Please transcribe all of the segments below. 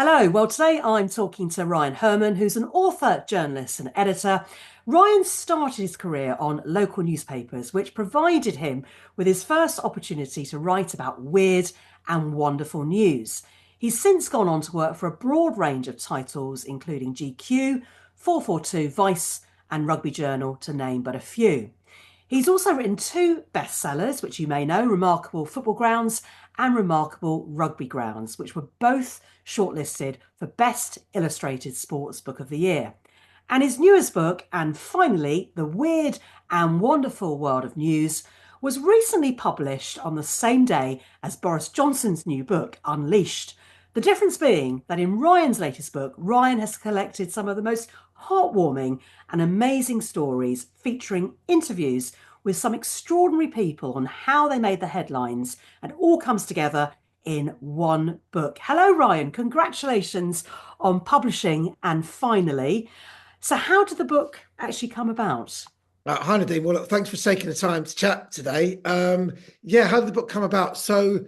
Hello. Well, today I'm talking to Ryan Herman, who's an author, journalist, and editor. Ryan started his career on local newspapers, which provided him with his first opportunity to write about weird and wonderful news. He's since gone on to work for a broad range of titles, including GQ, 442, Vice, and Rugby Journal, to name but a few. He's also written two bestsellers, which you may know, Remarkable Football Grounds and Remarkable Rugby Grounds, which were both shortlisted for Best Illustrated Sports Book of the Year. And his newest book, and finally, The Weird and Wonderful World of News, was recently published on the same day as Boris Johnson's new book, Unleashed. The difference being that in Ryan's latest book, Ryan has collected some of the most heartwarming and amazing stories featuring interviews with some extraordinary people on how they made the headlines, and all comes together in one book. Hello, Ryan. Congratulations on publishing and finally. So how did the book actually come about? Hi, Nadine. Well, look, thanks for taking the time to chat today. How did the book come about? So,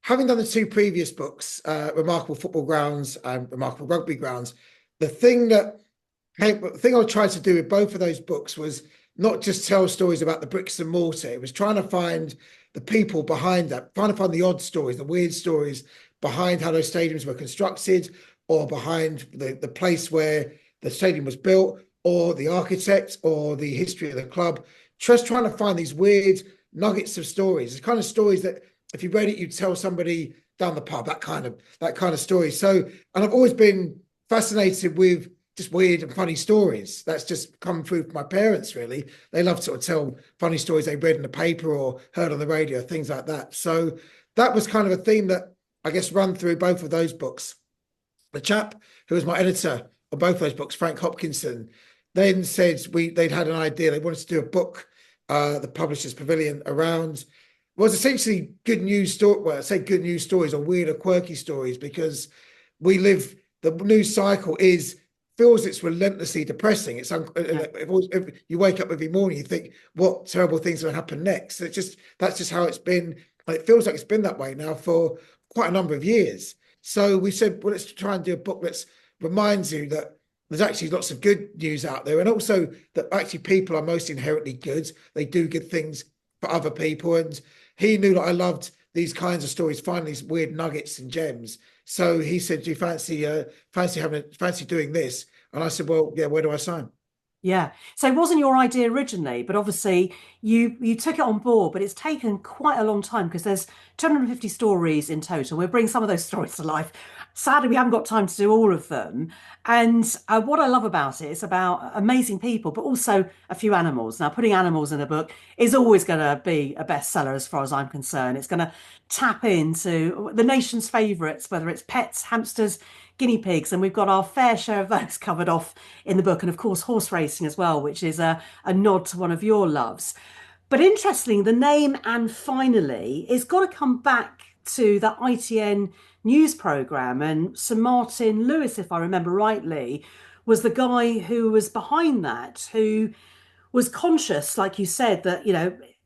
having done the two previous books, Remarkable Football Grounds and Remarkable Rugby Grounds, the thing I tried to do with both of those books was not just tell stories about the bricks and mortar. It was trying to find the people behind that, trying to find the odd stories, the weird stories behind how those stadiums were constructed, or behind the place where the stadium was built, or the architect, or the history of the club. Just trying to find these weird nuggets of stories. It's kind of stories that if you read it, you'd tell somebody down the pub, that kind of story. So, and I've always been fascinated with just weird and funny stories. That's just come through from my parents, really. They love to sort of tell funny stories they read in the paper or heard on the radio, things like that. So that was kind of a theme that I guess run through both of those books. The chap who was my editor on both of those books, Frank Hopkinson, then said they'd had an idea. They wanted to do a book, the publisher's Pavilion, around was essentially good news story. Well, I say good news stories or weird or quirky stories, because the news cycle feels it's relentlessly depressing. If you wake up every morning, you think, what terrible things will happen next? That's just how it's been. And it feels like it's been that way now for quite a number of years. So we said, well, let's try and do a book that reminds you that there's actually lots of good news out there, and also that actually people are most inherently good. They do good things for other people. And he knew that I loved these kinds of stories, finding these weird nuggets and gems. So he said, do you fancy doing this? And I said, well, yeah, where do I sign? Yeah. So it wasn't your idea originally, but obviously you took it on board, but it's taken quite a long time because there's 250 stories in total. We'll bring some of those stories to life. Sadly, we haven't got time to do all of them. And what I love about it is about amazing people, but also a few animals. Now, putting animals in a book is always going to be a bestseller as far as I'm concerned. It's going to tap into the nation's favourites, whether it's pets, hamsters, guinea pigs, and we've got our fair share of those covered off in the book. And of course, horse racing as well, which is a nod to one of your loves. But interestingly, the name "And Finally" is got to come back to that ITN news programme. And Sir Martin Lewis, if I remember rightly, was the guy who was behind that, who was conscious, like you said, that,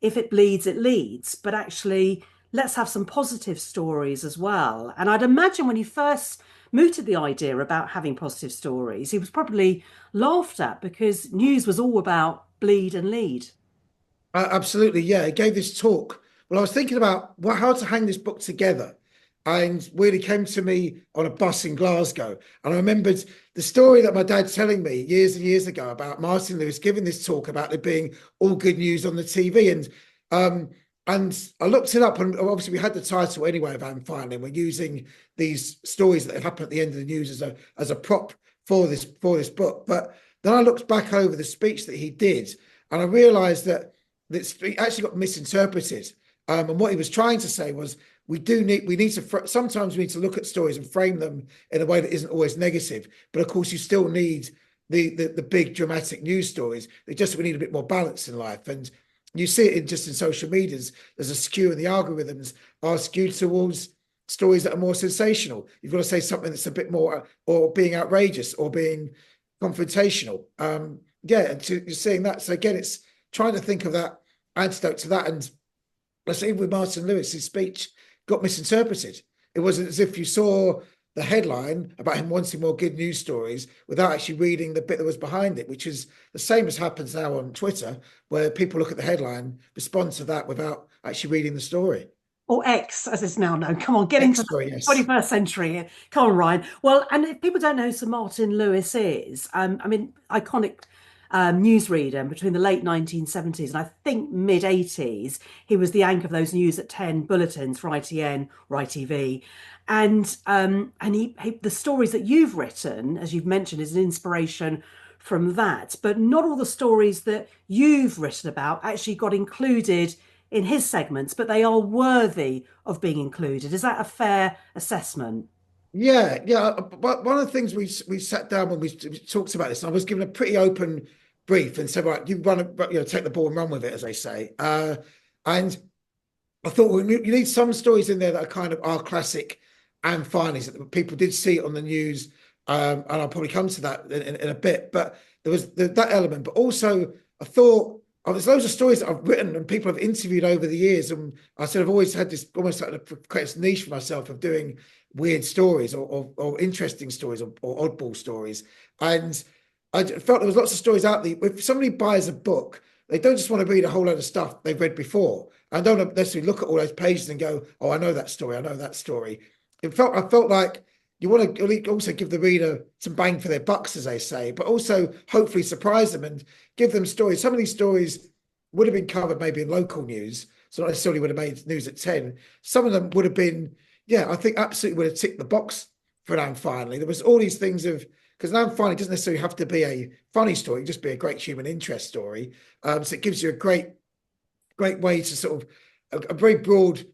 if it bleeds, it leads. But actually, let's have some positive stories as well. And I'd imagine when he first mooted the idea about having positive stories, he was probably laughed at because news was all about bleed and lead. Absolutely, yeah. He gave this talk. Well, I was thinking about how to hang this book together, and really came to me on a bus in Glasgow. And I remembered the story that my dad telling me years and years ago about Martin Lewis giving this talk about it being all good news on the TV. And I looked it up, and obviously we had the title anyway of "And Finally," and we're using these stories that have happened at the end of the news as a prop for this book. But then I looked back over the speech that he did, and I realised that it actually got misinterpreted. And what he was trying to say was, sometimes we need to look at stories and frame them in a way that isn't always negative. But of course, you still need the big dramatic news stories. We need a bit more balance in life. And you see it in social medias. There's a skew, and the algorithms are skewed towards stories that are more sensational. You've got to say something that's a bit more, or being outrageous, or being confrontational. And you're seeing that. So again, it's trying to think of that antidote to that. And let's say with Martin Lewis, his speech got misinterpreted. It wasn't as if you saw the headline about him wanting more good news stories without actually reading the bit that was behind it, which is the same as happens now on Twitter, where people look at the headline, respond to that without actually reading the story. Or X, as it's now known. Come on, get into the Extra, yes. 21st century here. Come on, Ryan. Well, and if people don't know who Sir Martin Lewis is, I mean, iconic newsreader between the late 1970s and I think mid 80s. He was the anchor of those News at 10 bulletins for ITN or ITV. And the stories that you've written, as you've mentioned, is an inspiration from that. But not all the stories that you've written about actually got included in his segments, but they are worthy of being included. Is that a fair assessment? Yeah, yeah. But one of the things we sat down when we talked about this, and I was given a pretty open brief and said, right, you run, take the ball and run with it, as they say. And I thought, well, you need some stories in there that are kind of our classic and finalies that people did see it on the news. And I'll probably come to that in a bit. But there was that element. But also, I thought, oh, there's loads of stories that I've written and people have interviewed over the years. And I sort of always had this almost like to create this niche for myself of doing weird stories or interesting stories or oddball stories. And I felt there was lots of stories out there. If somebody buys a book, they don't just want to read a whole load of stuff they've read before. And don't necessarily look at all those pages and go, oh, I know that story. I know that story. I felt like you want to also give the reader some bang for their bucks, as they say, but also hopefully surprise them and give them stories. Some of these stories would have been covered maybe in local news, so not necessarily would have made news at 10. Some of them would have been, yeah, I think absolutely would have ticked the box for Now Finally. There was all these things of, because Now Finally doesn't necessarily have to be a funny story, it can just be a great human interest story. So it gives you a great way to sort of a very broad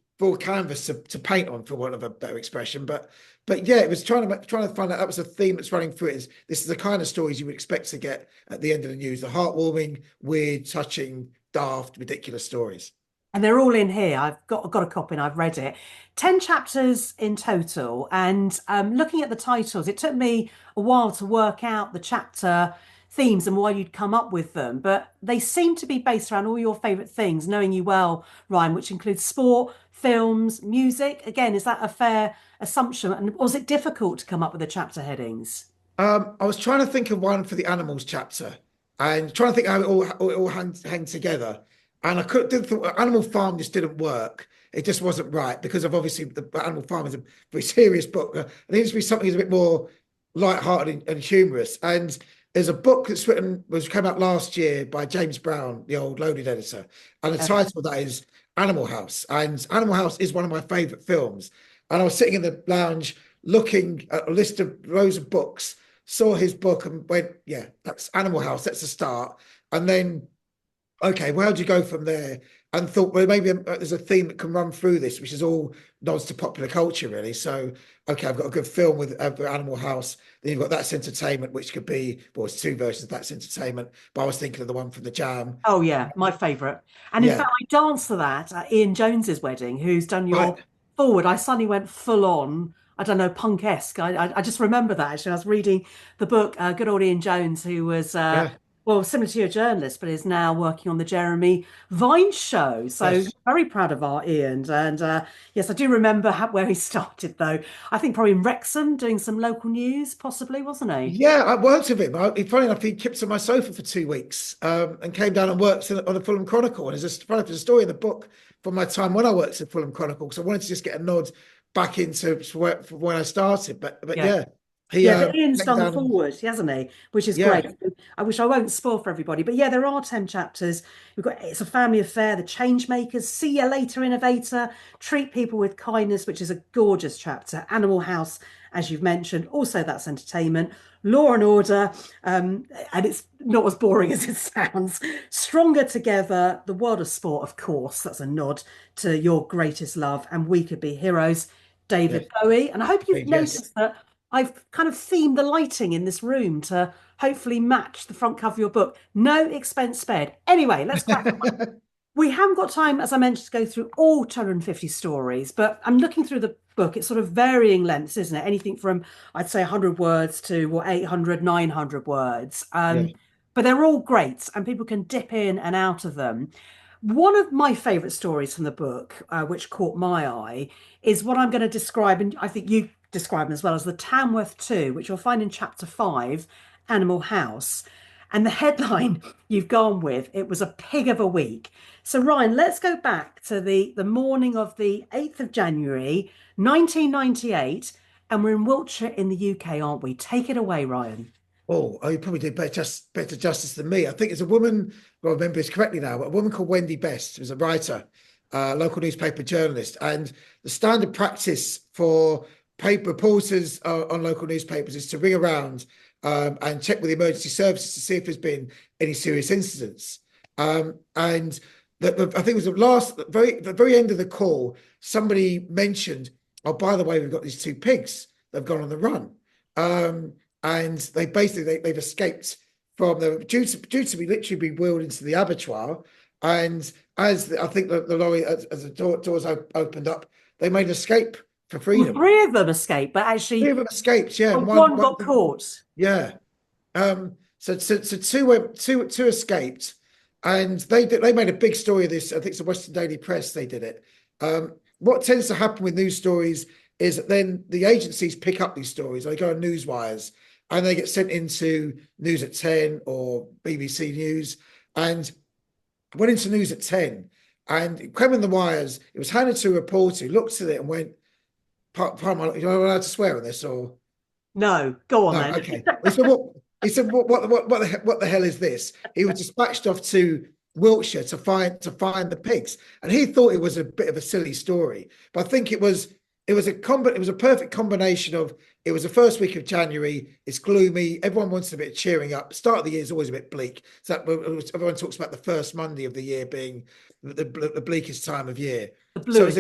canvas to paint on, for want of a better expression. But yeah, it was trying to find out, that was a theme that's running through it. This is the kind of stories you would expect to get at the end of the news, the heartwarming, weird, touching, daft, ridiculous stories. And they're all in here. I've got a copy and I've read it. 10 chapters in total. And looking at the titles, it took me a while to work out the chapter themes and why you'd come up with them. But they seem to be based around all your favourite things, knowing you well, Ryan, which includes sport, films, music. Again, is that a fair assumption? And was it difficult to come up with the chapter headings? I was trying to think of one for the animals chapter and trying to think how it all hang together. And I didn't think Animal Farm just didn't work. It just wasn't right because of obviously the Animal Farm is a very serious book. It needs to be something that's a bit more light-hearted and humorous. And there's a book that's came out last year by James Brown, the old loaded editor. And the title of that is Animal House. And Animal House is one of my favourite films. And I was sitting in the lounge looking at a list of rows of books, saw his book and went, yeah, that's Animal House. That's a start. And then, okay, well, how do you go from there? And thought, well, maybe there's a theme that can run through this, which is all nods to popular culture, really. So, okay, I've got a good film with Animal House. Then you've got That's Entertainment, which could be, well, it's two versions of That's Entertainment. But I was thinking of the one from the Jam. Oh yeah, my favourite. And in Yeah, fact, I danced to that at Ian Jones's wedding, who's done your right. forward. I suddenly went full on, I don't know, punk-esque. I just remember that actually. I was reading the book, good old Ian Jones, who was Yeah, well, similar to your journalist, but is now working on the Jeremy Vine show. So yes. very proud of our Ian. And yes, I do remember where he started though. I think probably in Wrexham doing some local news, possibly, wasn't he? Yeah, I worked with him. Funny enough, he kept on my sofa for 2 weeks and came down and worked on the Fulham Chronicle. And there's a story in the book from my time when I worked at Fulham Chronicle. So I wanted to just get a nod back into from when I started. But Yeah. yeah, he Yeah, but Ian's came done the down. forward, hasn't he? Which is Yeah, great. I wish I won't spoil for everybody, but yeah, there are 10 chapters. We've got It's a Family Affair, The Change Makers, See You Later, Innovator, Treat People with Kindness, which is a gorgeous chapter, Animal House, as you've mentioned, also That's Entertainment, Law and Order, and it's not as boring as it sounds. Stronger Together, The World of Sport, of course, that's a nod to your greatest love, and We Could Be Heroes, yes, David Bowie. And I hope you've yes. noticed that I've kind of themed the lighting in this room to hopefully match the front cover of your book. No expense spared. Anyway, let's crack on. We haven't got time, as I mentioned, to go through all 250 stories, but I'm looking through the book. It's sort of varying lengths, isn't it? Anything from, I'd say, 100 words to 800, 900 words. Yeah. But they're all great and people can dip in and out of them. One of my favourite stories from the book, which caught my eye, is what I'm going to describe, and I think you describe them as well, as the Tamworth 2, which you'll find in chapter 5, Animal House. And the headline you've gone with, it was a pig of a week. So, Ryan, let's go back to the morning of the 8th of January, 1998, and we're in Wiltshire in the UK, aren't we? Take it away, Ryan. Oh, you probably did better justice than me. I think it's a woman, well, I remember this correctly now, but a woman called Wendy Best, who's a writer, local newspaper journalist. And the standard practice for paper reporters on local newspapers is to ring around and check with the emergency services to see if there's been any serious incidents. And I think it was the very end of the call, somebody mentioned, oh, by the way, we've got these two pigs that have gone on the run. And they basically they've escaped from the due to be literally be wheeled into the abattoir. And as I think the lorry as the doors opened up, they made an escape for Well, freedom. three of them escaped, but Three actually of them escaped, yeah, and one got caught. yeah. So two escaped, and they made a big story of this. I think it's the Western Daily Press. They did it. What tends to happen with news stories is that then the agencies pick up these stories. They go on newswires and they get sent into News at 10 or BBC News, and went into News at 10. And it came in the wires. It was handed to a reporter who looked at it and went, "Pardon, you're not allowed to swear on this, or No, go on no, then. okay." He said, what the hell is this? He was dispatched off to Wiltshire to find the pigs, and he thought it was a bit of a silly story, but I think it was a perfect combination of, it was the first week of January, it's gloomy, everyone wants a bit of cheering up. Start of the year is always a bit bleak, so everyone talks about the first Monday of the year being the bleakest time of year. The So bluest.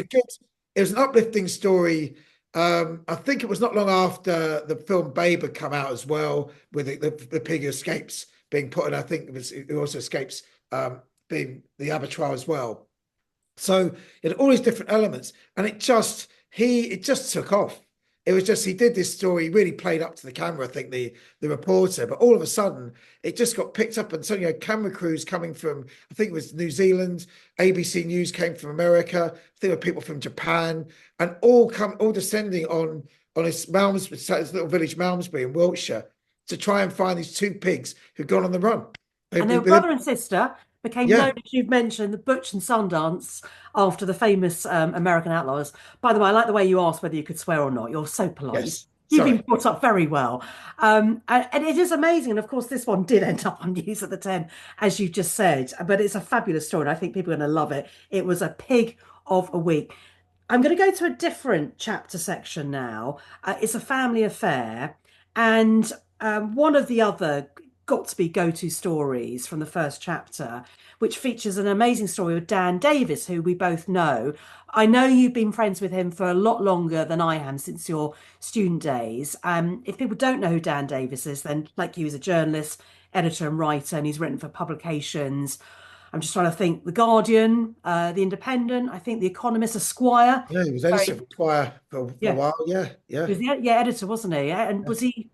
it was an uplifting story. I think it was not long after the film Babe had come out as well, with the pig who escapes being put in. I think it also escapes being the abattoir as well. So it had all these different elements, and it just took off. It was just, he did this story, really played up to the camera, I think the reporter, but all of a sudden it just got picked up, and so camera crews coming from, I think it was New Zealand, ABC News came from America, I think there were people from Japan, and all descending on his little village Malmesbury in Wiltshire to try and find these two pigs who'd gone on the run. And their brother and sister became known, Yeah, as you've mentioned, the Butch and Sundance after the famous American Outlaws. By the way, I like the way you asked whether you could swear or not. You're so polite. yes, You've been sorry. brought up very well. And it is amazing. And of course, this one did end up on News at the 10, as you just said. But it's a fabulous story. And I think people are going to love it. It was a pig of a week. I'm going to go to a different chapter section now. It's a family affair. And one of the other got to be go-to stories from the first chapter, which features an amazing story with Dan Davis, who we both know. I know you've been friends with him for a lot longer than I am, since your student days. If people don't know who Dan Davis is, then like you, he's a journalist, editor and writer, and he's written for publications. I'm just trying to think: The Guardian, The Independent, I think The Economist, Esquire. Yeah, he was editor Very, for Squire for a yeah, while. Yeah, yeah. he was yeah, editor, wasn't he? And was he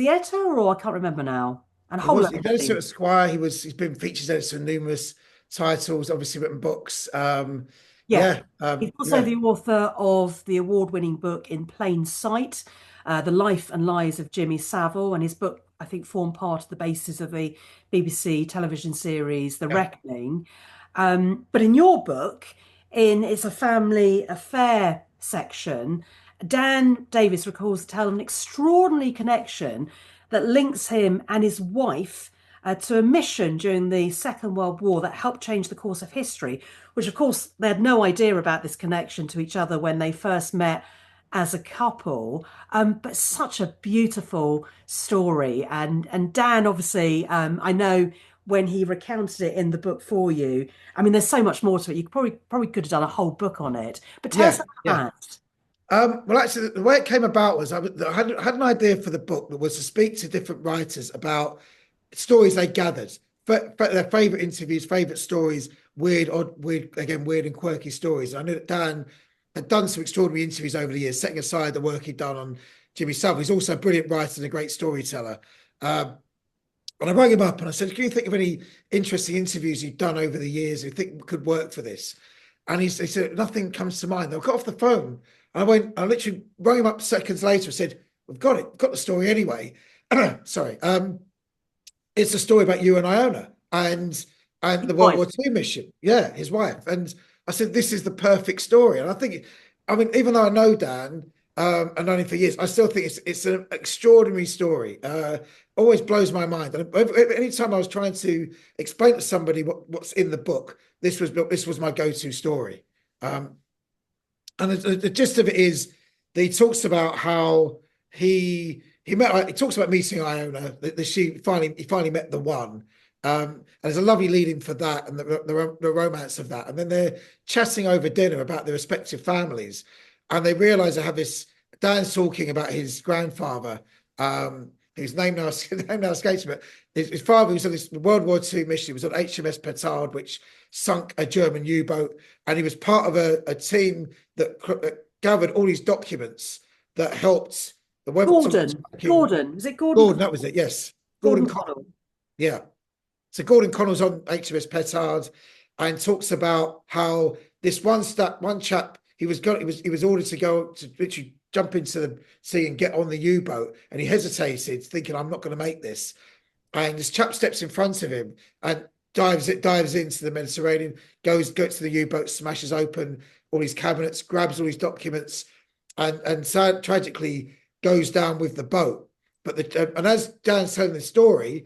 editor, or I can't remember now. And a He whole was lot he's of editor things. at Squire. He's been features editor in numerous titles, obviously written books. Yeah. He's also Yeah, the author of the award-winning book In Plain Sight, The Life and Lies of Jimmy Savile, and his book, I think, formed part of the basis of the BBC television series The yeah, Reckoning. But in your book, in It's a Family Affair section, Dan Davis recalls to tell an extraordinary connection that links him and his wife to a mission during the Second World War that helped change the course of history, which, of course, they had no idea about this connection to each other when they first met as a couple. But such a beautiful story. And Dan, obviously, I know when he recounted it in the book for you, I mean, there's so much more to it. You probably could have done a whole book on it. But tell us yeah, yeah. about that. Well, actually, the way it came about was I had an idea for the book that was to speak to different writers about stories they gathered, but their favorite interviews, favorite stories, weird and quirky stories. I knew that Dan had done some extraordinary interviews over the years, setting aside the work he'd done on Jimmy Savile. He's also a brilliant writer and a great storyteller. Um, And I rang him up and I said, can you think of any interesting interviews you've done over the years you think could work for this? And he said, nothing comes to mind. I got off the phone and I literally rang him up seconds later and said, we've got it, got the story anyway. Sorry. It's a story about you and Iona and the World Right. War II mission. Yeah, his wife. And I said, this is the perfect story. And I think, I mean, even though I know Dan and known him for years, I still think it's an extraordinary story. Always blows my mind. And anytime I was trying to explain to somebody what's in the book, this was my go-to story. And the gist of it is that he talks about how he talks about meeting Iona. He finally met the one. And there's a lovely lead in for that and the romance of that. And then they're chatting over dinner about their respective families, and they realise they have this. Dan's talking about his grandfather, whose name now escapes me. But his father was on this World War II mission. He was on HMS Petard, which sunk a German U-boat, and he was part of a team that gathered all these documents that helped the Gordon. Is it Gordon? Gordon, that was it. Yes, Gordon Gordon. Connell. Yeah. So Gordon Connell's on HMS Petard and talks about how this one chap he was ordered to go to literally jump into the sea and get on the U-boat, and he hesitated, thinking, I'm not going to make this. And this chap steps in front of him and dives into the Mediterranean, goes to the U-boat, smashes open all his cabinets, grabs all his documents, and tragically goes down with the boat. But and as Dan's telling the story,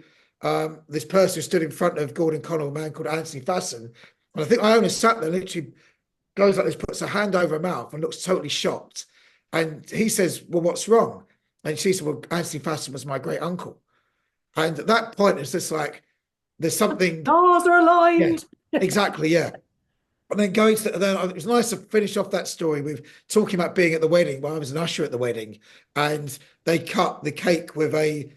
this person stood in front of Gordon Connell, a man called Anthony Fasson, and I think Iona sat there, literally goes like this, puts her hand over her mouth and looks totally shocked. And he says, well, what's wrong? And she said, well, Anthony Fasson was my great uncle. And at that point, it's just like, there's something. Stars are Yeah, aligned. exactly. Yeah. And then it was nice to finish off that story with talking about being at the wedding. Well, I was an usher at the wedding, and they cut the cake with a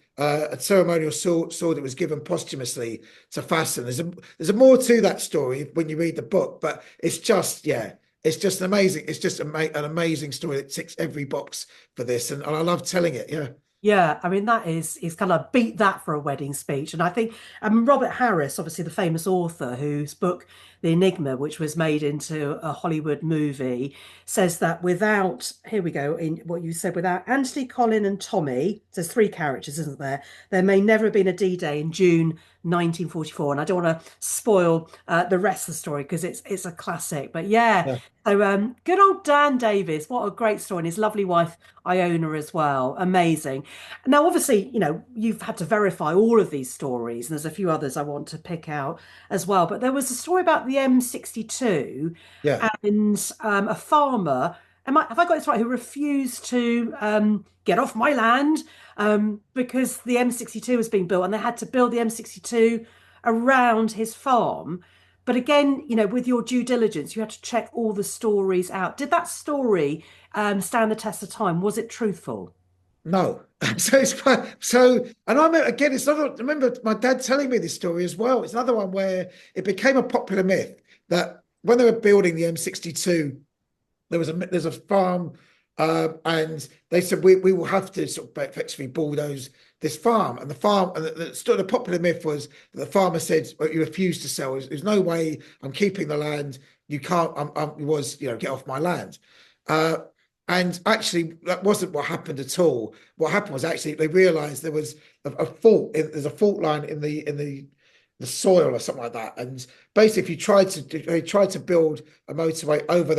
ceremonial sword that was given posthumously to Fasten. There's a more to that story when you read the book, but it's just an amazing story that ticks every box for this, and I love telling it. Yeah. Yeah, I mean that is kind of beat that for a wedding speech, and I think Robert Harris, obviously the famous author whose book The Enigma, which was made into a Hollywood movie, says that without here we go in what you said without Anthony, Colin, and Tommy, there's three characters, isn't there? There may never have been a D-Day in June 1944, and I don't want to spoil the rest of the story because it's a classic, but yeah. Yeah. So good old Dan Davis, what a great story, and his lovely wife Iona as well, amazing. Now, obviously, you've had to verify all of these stories, and there's a few others I want to pick out as well. But there was a story about the M62 Yeah. and a farmer. Have I got this right? Who refused to get off my land because the M62 was being built, and they had to build the M62 around his farm. But again, with your due diligence, you had to check all the stories out. Did that story stand the test of time? Was it truthful? No. So it's quite so, and I remember again, I remember my dad telling me this story as well. It's another one where it became a popular myth that when they were building the M62, there's a farm, and they said we will have to sort of effectively bulldoze this farm, and the popular myth was that the farmer said, well, you refuse to sell. There's no way I'm keeping the land. You can't. Get off my land. And actually, that wasn't what happened at all. What happened was actually they realised there was a fault. There's a fault line in the soil or something like that. And basically, if they tried to build a motorway over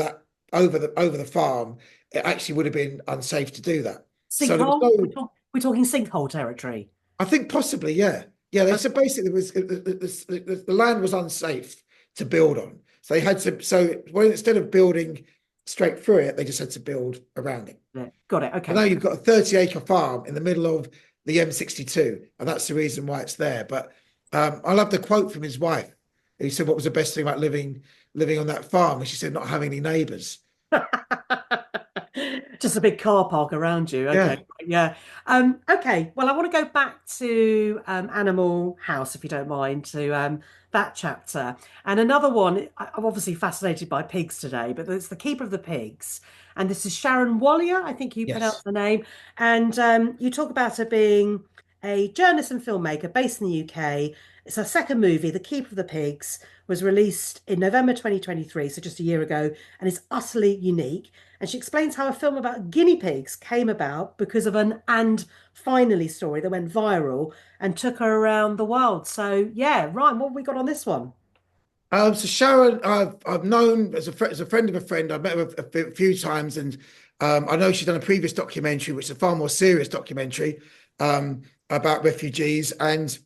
the farm, it actually would have been unsafe to do that. So there was Sinkhole? no. We're talking sinkhole territory. I think possibly, yeah, yeah. They said basically the land was unsafe to build on, so they had to. So instead of building straight through it, they just had to build around it. Yeah, got it. And now Okay. you've got a 30-acre farm in the middle of the M62, and that's the reason why it's there. But I love the quote from his wife. He said, "What was the best thing about living on that farm?" And she said, "Not having any neighbours." Just a big car park around you. Yeah. Okay. Yeah. Okay. Well, I want to go back to Animal House, if you don't mind, to that chapter. And another one, I'm obviously fascinated by pigs today, but it's The Keeper of the Pigs. And this is Sharon Wallier, I think you pronounce Yes. the name. And you talk about her being a journalist and filmmaker based in the UK. It's her second movie, The Keeper of the Pigs, was released in November 2023, so just a year ago, and is utterly unique. And she explains how a film about guinea pigs came about because of an "and finally" story that went viral and took her around the world. So, yeah, Ryan, what have we got on this one? So Sharon, I've known as a friend of a friend. I've met her a few times, and I know she's done a previous documentary, which is a far more serious documentary about refugees, and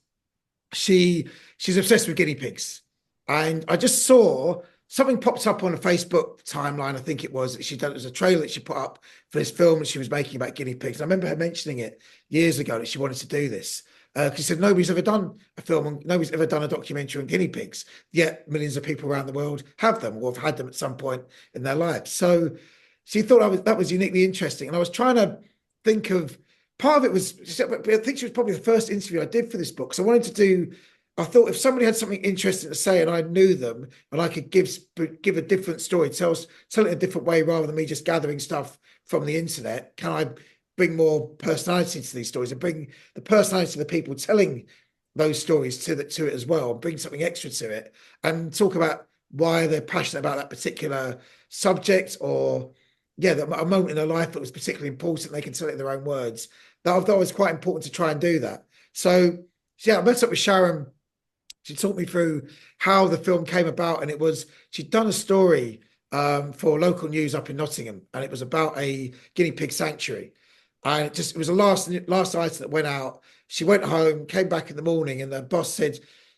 she's obsessed with guinea pigs. And I just saw something popped up on a Facebook timeline. I think it was that she done. It was a trailer that she put up for this film that she was making about guinea pigs. I remember her mentioning it years ago that she wanted to do this. Because she said nobody's ever done a film and nobody's ever done a documentary on guinea pigs, yet millions of people around the world have them or have had them at some point in their lives. So she thought that was uniquely interesting. And I was trying to think of part of it was, I think she was probably the first interview I did for this book. So I wanted to do, I thought if somebody had something interesting to say and I knew them and I could give a different story, tell it in a different way rather than me just gathering stuff from the internet, can I bring more personality to these stories and bring the personality of the people telling those stories to it as well, and bring something extra to it and talk about why they're passionate about that particular subject, or a moment in their life that was particularly important. They can tell it in their own words. That I thought was quite important to try and do that. So yeah, I met up with Sharon. She talked me through how the film came about, and she'd done a story for local news up in Nottingham, and it was about a guinea pig sanctuary. And it was the last item that went out. She went home, came back in the morning, and the boss said,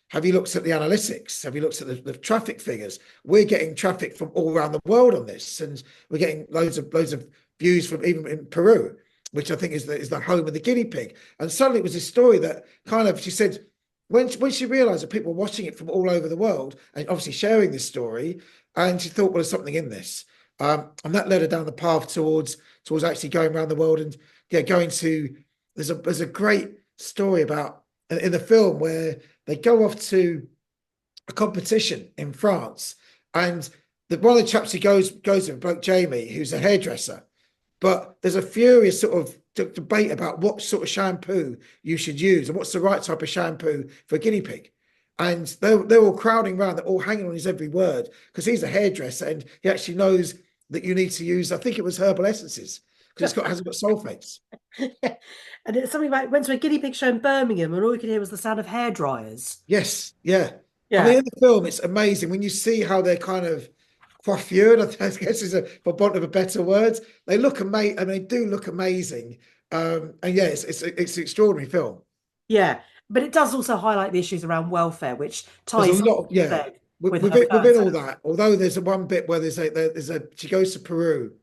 "Have you looked at the analytics? Have you looked at the traffic figures? We're getting traffic from all around the world on this, and we're getting loads of views from even in Peru, which I think is the home of the guinea pig." And suddenly it was this story that kind of, she said, when she realised that people were watching it from all over the world and obviously sharing this story, and she thought, well, there's something in this, and that led her down the path towards actually going around the world and going to. There's a great story about in the film where they go off to a competition in France, and one of the chaps who goes with bloke Jamie, who's a hairdresser, but there's a furious sort of debate about what sort of shampoo you should use and what's the right type of shampoo for a guinea pig. And they're all crowding around, they're all hanging on his every word because he's a hairdresser and he actually knows that you need to use, I think it was herbal essences because hasn't got sulfates. And it's something about went to a guinea pig show in Birmingham and all you could hear was the sound of hair dryers. Yes, yeah. I Yeah. mean, in the film, it's amazing when you see how they're kind of coiffured, I guess is for want of a better word. They look amazing. I mean, they do look amazing. And yeah, it's an extraordinary film. Yeah. But it does also highlight the issues around welfare, which There's a ties lot of, in with her within first. all that. Although there's a one bit where she goes to Peru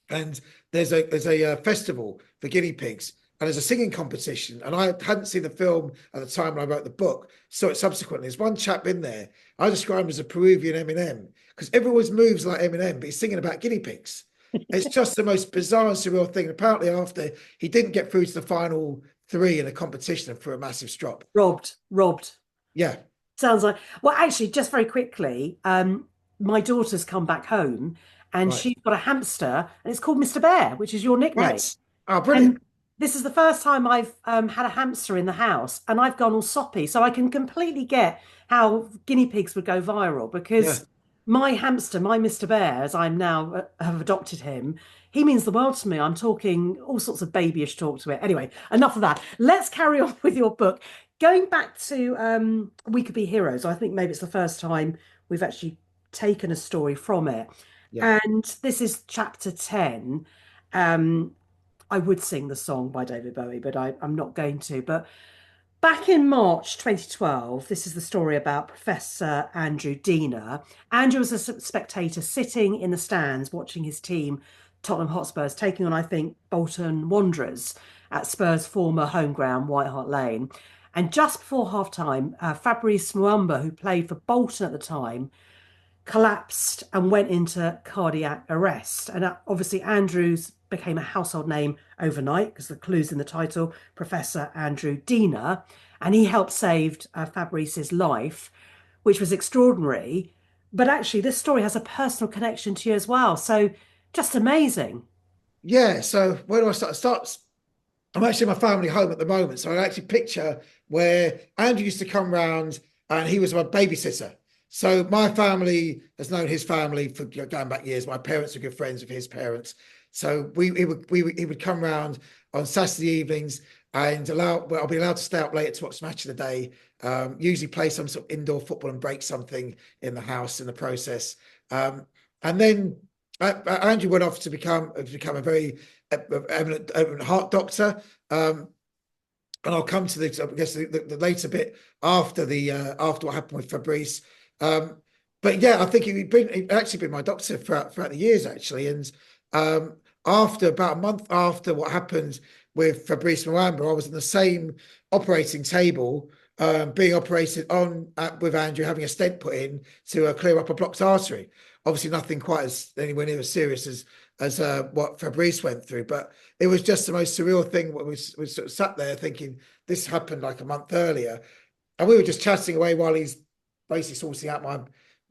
and there's a festival for guinea pigs and there's a singing competition, and I hadn't seen the film at the time when I wrote the book, so it subsequently. There's one chap in there I describe him as a Peruvian Eminem because everyone moves like Eminem, but he's singing about guinea pigs. It's just the most bizarre and surreal thing. Apparently, after he didn't get through to the final three in a competition for a massive strop. Robbed. Yeah, Sounds like, well, actually, just very quickly, my daughter's come back home and right, she's got a hamster and it's called Mr. Bear, which is your nickname. right. Oh, brilliant. And this is the first time I've had a hamster in the house and I've gone all soppy. So I can completely get how guinea pigs would go viral Yeah. because my hamster, my Mr. Bear, as I'm now have adopted him, he means the world to me. I'm talking all sorts of babyish talk to it. Anyway, enough of that. Let's carry on with your book. Going back to We Could Be Heroes, I think maybe it's the first time we've actually taken a story from it. Yeah. And this is chapter 10. Um, I would sing the song by David Bowie, but I'm not going to. But back in March 2012, this is the story about Professor Andrew Diener. Andrew was a spectator sitting in the stands watching his team, Tottenham Hotspurs, taking on, I think, Bolton Wanderers at Spurs' former home ground, White Hart Lane. And just before half time, Fabrice Muamba, who played for Bolton at the time, collapsed and went into cardiac arrest. And obviously, Andrews became a household name overnight because the clue's in the title, Professor Andrew Diener. And he helped save Fabrice's life, which was extraordinary. But actually, this story has a personal connection to you as well. So just amazing. Yeah. So where do I start? I'm actually in my family home at the moment, so I actually picture where Andrew used to come round and he was my babysitter. So my family has known his family for going back years. My parents were good friends with his parents. So he would come round on Saturday evenings and I'll be allowed to stay up later to watch Match of the Day. Usually play some sort of indoor football and break something in the house in the process. And then Andrew went off to become a very eminent heart doctor. And I'll come to this, I guess, the later bit after after what happened with Fabrice. But yeah, I think he'd actually been my doctor throughout the years, actually. And after about a month after what happened with Fabrice Muamba, I was on the same operating table, being operated on with Andrew, having a stent put in to clear up a blocked artery. Obviously, nothing quite as anywhere near as serious as what Fabrice went through, but it was just the most surreal thing. We sort of sat there thinking this happened like a month earlier, and we were just chatting away while he's basically sorting out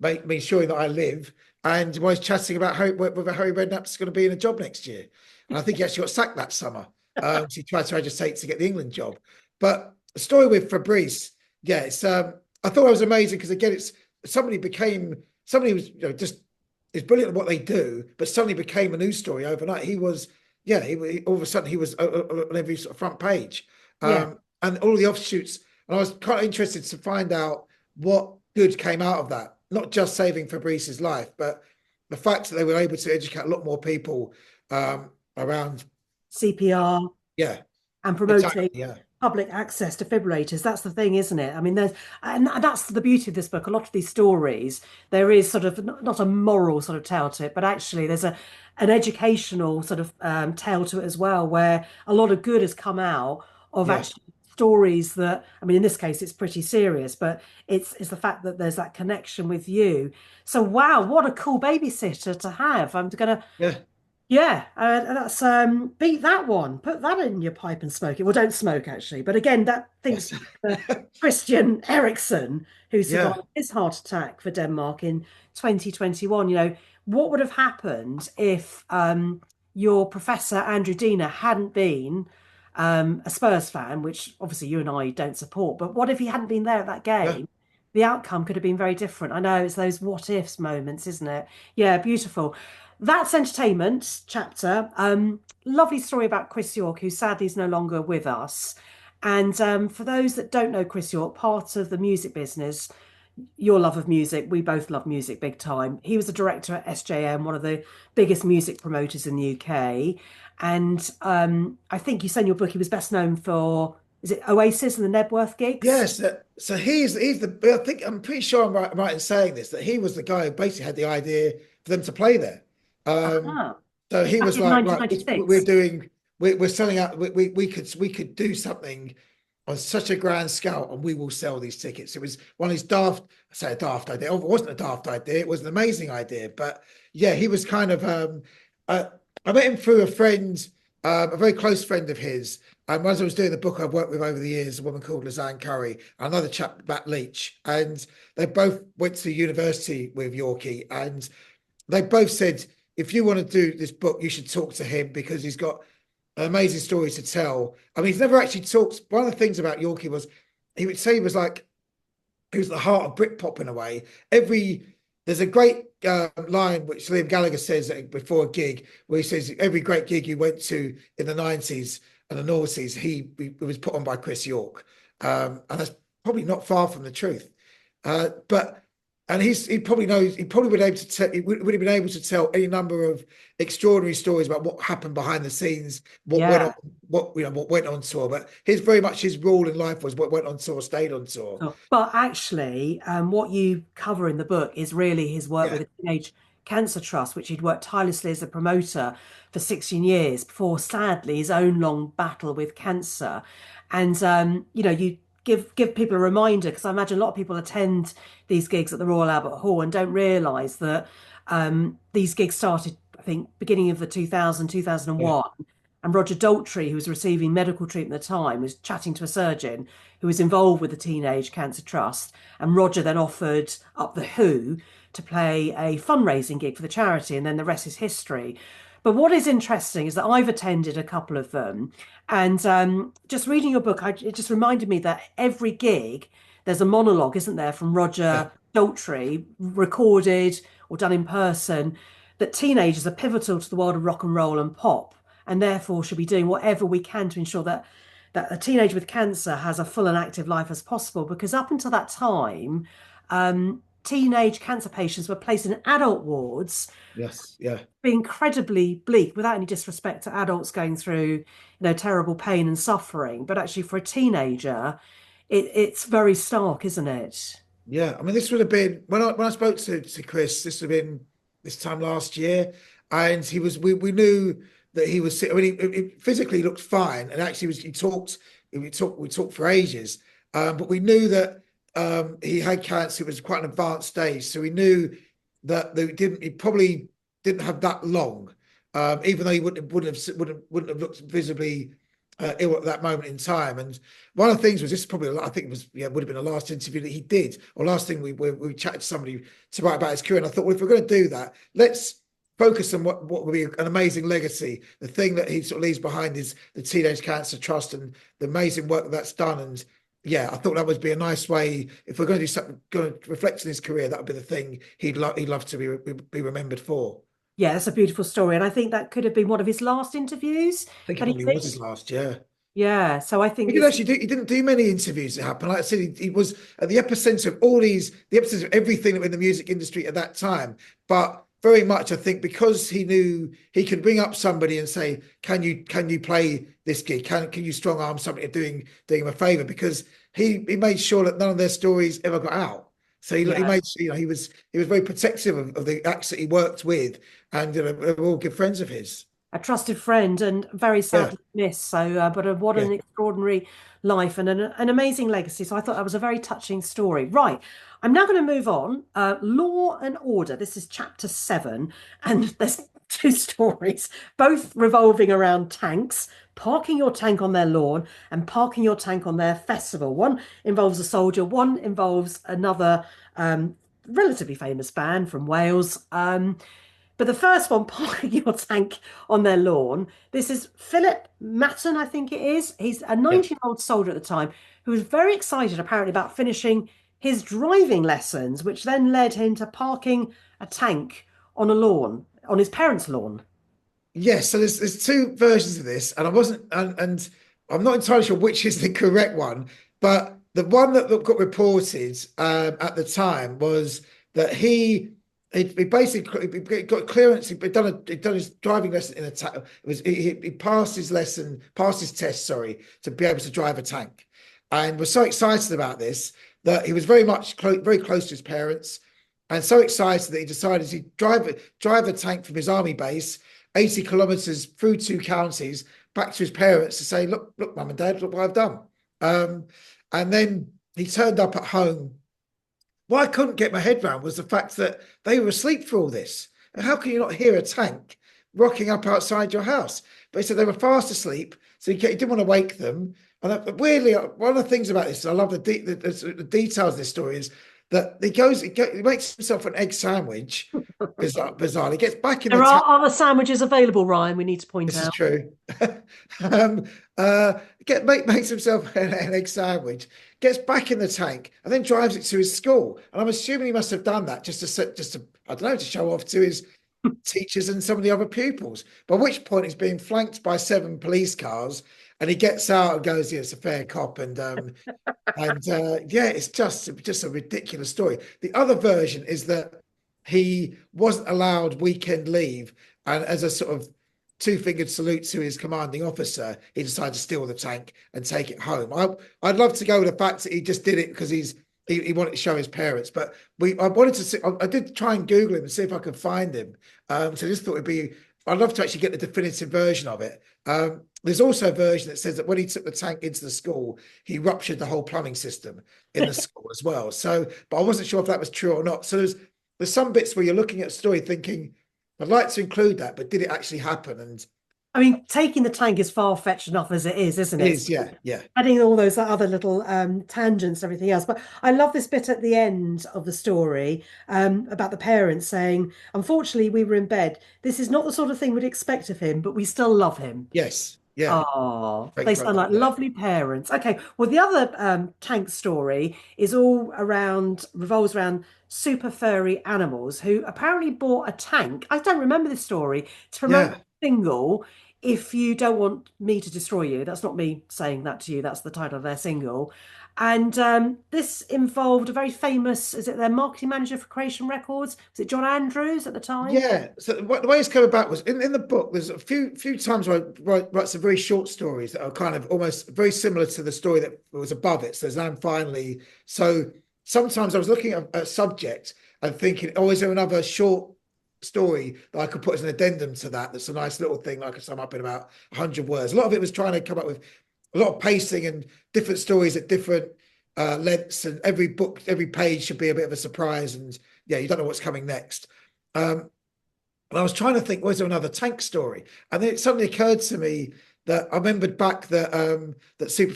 me ensuring that I live, and while he's chatting about whether Harry Redknapp's going to be in a job next year, and I think he actually got sacked that summer. So he tried to agitate to get the England job. But the story with Fabrice, yeah, it's I thought it was amazing because again, it's somebody was just is brilliant at what they do, but suddenly became a news story overnight. He was, yeah, all of a sudden he was on every sort of front page, Yeah. and all the offshoots. And I was kind of interested to find out what good came out of that. Not just saving Fabrice's life, but the fact that they were able to educate a lot more people around. CPR Yeah, and exactly. promoting Yeah, public access to defibrillators. That's the thing, isn't it? I mean, and that's the beauty of this book. A lot of these stories, there is sort of not a moral sort of tale to it, but actually there's an educational sort of tale to it as well, where a lot of good has come out of yeah, actually stories that, I mean, in this case, it's pretty serious, but it's the fact that there's that connection with you. So, wow, what a cool babysitter to have. I'm gonna yeah. yeah, that's beat that one. Put that in your pipe and smoke it. Well, don't smoke actually. But again, that thinks Yes. back to Christian Eriksen, who Yeah, survived his heart attack for Denmark in 2021. You know, what would have happened if your professor Andrew Dina hadn't been a Spurs fan, which obviously you and I don't support. But what if he hadn't been there at that yeah, game? The outcome could have been very different. I know it's those what ifs moments, isn't it? Yeah, beautiful. That's entertainment chapter. Lovely story about Chris York, who sadly is no longer with us. And for those that don't know Chris York, part of the music business, your love of music, we both love music big time. He was a director at SJM, one of the biggest music promoters in the UK. And I think you said in your book he was best known for, is it Oasis and the Nebworth gigs? yes. So he's the. I think I'm pretty sure I'm right in saying this that he was the guy who basically had the idea for them to play there. Um, Aha, so he back was in like, right, we're 1996. doing, we're selling out. We could do something on such a grand scale, and we will sell these tickets. It was one of these daft. I say a daft idea. It wasn't a daft idea. It was an amazing idea. But yeah, he was kind of. Uh, I met him through a friend, a very close friend of his. And as I was doing the book I've worked with over the years, a woman called Lizanne Curry, another chap, Matt Leach, and they both went to university with Yorkie, and they both said, if you want to do this book, you should talk to him because he's got an amazing story to tell. I mean, he's never actually talked. One of the things about Yorkie was he would say he was like, he was the heart of Britpop in a way. There's a great line which Liam Gallagher says before a gig, where he says every great gig you went to in the 90s and the noughties, he was put on by Chris York, and that's probably not far from the truth. But and he probably knows he probably would able to tell he would have been able to tell any number of extraordinary stories about what happened behind the scenes, what went on, Yeah. what went on tour. But his very much his rule in life was what went on tour stayed on tour. Sure. But actually, what you cover in the book is really his work with Yeah, the Teenage Cancer Trust, which he'd worked tirelessly as a promoter for 16 years before, sadly, his own long battle with cancer. And you know, you give people a reminder because I imagine a lot of people attend these gigs at the Royal Albert Hall and don't realise that these gigs started, I think, beginning of the 2000, yeah, 2001. And Roger Daltrey, who was receiving medical treatment at the time, was chatting to a surgeon who was involved with the Teenage Cancer Trust. And Roger then offered up the Who to play a fundraising gig for the charity. And then the rest is history. But what is interesting is that I've attended a couple of them, and just reading your book, it just reminded me that every gig there's a monologue, isn't there, from Yeah, Roger Daltrey, recorded or done in person, that teenagers are pivotal to the world of rock and roll and pop, and therefore should be doing whatever we can to ensure that a teenager with cancer has a full and active life as possible. Because up until that time, teenage cancer patients were placed in adult wards, yes, yeah. be incredibly bleak, without any disrespect to adults going through, terrible pain and suffering. But actually, for a teenager, it's very stark, isn't it? Yeah, I mean, this would have been when I spoke to Chris. This would have been this time last year, and he was. We knew that he was. I mean, he physically looked fine, and actually, was he talked. We talked for ages, but we knew that he had cancer. It was quite an advanced stage, so we knew that they didn't. He probably didn't have that long, even though he wouldn't have looked visibly ill at that moment in time. And one of the things was, this is probably, I think it was, yeah, would have been the last interview that he did, or last thing we chatted to somebody to write about his career. And I thought, well, if we're going to do that, let's focus on what would be an amazing legacy. The thing that he sort of leaves behind is the Teenage Cancer Trust and the amazing work that that's done. And yeah, I thought that would be a nice way, if we're going to do something, going to reflect on his career, that would be the thing he'd love to be remembered for. Yeah, it's a beautiful story, and I think that could have been one of his last interviews I think it that he probably was did. his last year. Yeah, so I He think did it's actually do. He didn't do many interviews that happened. Like I said, he was at the epicenter of all these, the epicenter of everything that was in the music industry at that time. But very much, I think, because he knew he could bring up somebody and say, "Can you play this gig? Can you strong arm somebody doing him a favor?" Because he made sure that none of their stories ever got out. So he yeah, made, he was very protective of the acts that he worked with, and they were all good friends of his. a trusted friend, and very Yeah, sadly missed. So, but what yeah. an extraordinary life and an amazing legacy. So I thought that was a very touching story. Right, I'm now going to move on. Law and Order. This is chapter 7, and there's two stories, both revolving around tanks. Parking your tank on their lawn and parking your tank on their festival. One involves a soldier, one involves another relatively famous band from Wales. But the first one, parking your tank on their lawn, this is Philip Matton, I think it is. He's a Yeah. 19-year-old soldier at the time who was very excited, apparently, about finishing his driving lessons, which then led him to parking a tank on a lawn, on his parents' lawn. Yes, so there's two versions of this, and I wasn't, and I'm not entirely sure which is the correct one, but the one that got reported at the time was that he basically he got clearance. He'd done his driving lesson in a tank. It was he passed his lesson, passed his test, sorry, to be able to drive a tank, and was so excited about this that he was very close to his parents, and so excited that he decided to drive a tank from his army base 80 kilometers through 2 counties back to his parents to say, look, mum and dad, look what I've done. And then he turned up at home. What I couldn't get my head around was the fact that they were asleep for all this. And how can you not hear a tank rocking up outside your house? But he said they were fast asleep, so he didn't want to wake them. And weirdly, one of the things about this, I love the details of this story, is that he makes himself an egg sandwich, bizarrely, gets back in the There tank. are other sandwiches available, Ryan, we need to point This is out. true. um, makes himself an egg sandwich, gets back in the tank, and then drives it to his school. And I'm assuming he must have done that just to I don't know, to show off to his teachers and some of the other pupils. By which point he's being flanked by 7 police cars, and he gets out and goes, "Yeah, it's a fair cop." Yeah, it's just a ridiculous story. The other version is that he wasn't allowed weekend leave, and as a sort of two-fingered salute to his commanding officer, he decided to steal the tank and take it home. I'd love to go with the fact that he just did it because he wanted to show his parents, but I wanted to see. I did try and Google him and see if I could find him. So I just thought I'd love to actually get the definitive version of it. There's also a version that says that when he took the tank into the school, he ruptured the whole plumbing system in the school as well. So, but I wasn't sure if that was true or not. So there's some bits where you're looking at a story thinking, I'd like to include that, but did it actually happen? And I mean, taking the tank is far-fetched enough as it is, isn't It it? is, yeah, yeah, Adding all those other little tangents and everything else. But I love this bit at the end of the story about the parents saying, unfortunately, we were in bed. This is not the sort of thing we'd expect of him, but we still love him. yes, yeah. Oh, Great they sound quote. like Yeah, lovely parents. Okay, well, the other tank story is all around, revolves around super furry animals who apparently bought a tank. I don't remember this story to promote yeah. a single. If you don't want me to destroy you, that's not me saying that to you. That's the title of their single. And this involved a very famous, is it their marketing manager for Creation Records? Was it John Andrews at the time? Yeah. So the way it's come about was in the book. There's a few times where I write some very short stories that are kind of almost very similar to the story that was above it. So there's now finally. So sometimes I was looking at a subject and thinking, oh, is there another short story that I could put as an addendum to that? That's a nice little thing that I could sum up in about 100 words. A lot of it was trying to come up with a lot of pacing and different stories at different lengths, and every book, every page should be a bit of a surprise, and yeah, you don't know what's coming next. Um, and I was trying to think, was there another tank story? And then it suddenly occurred to me that I remembered back that that super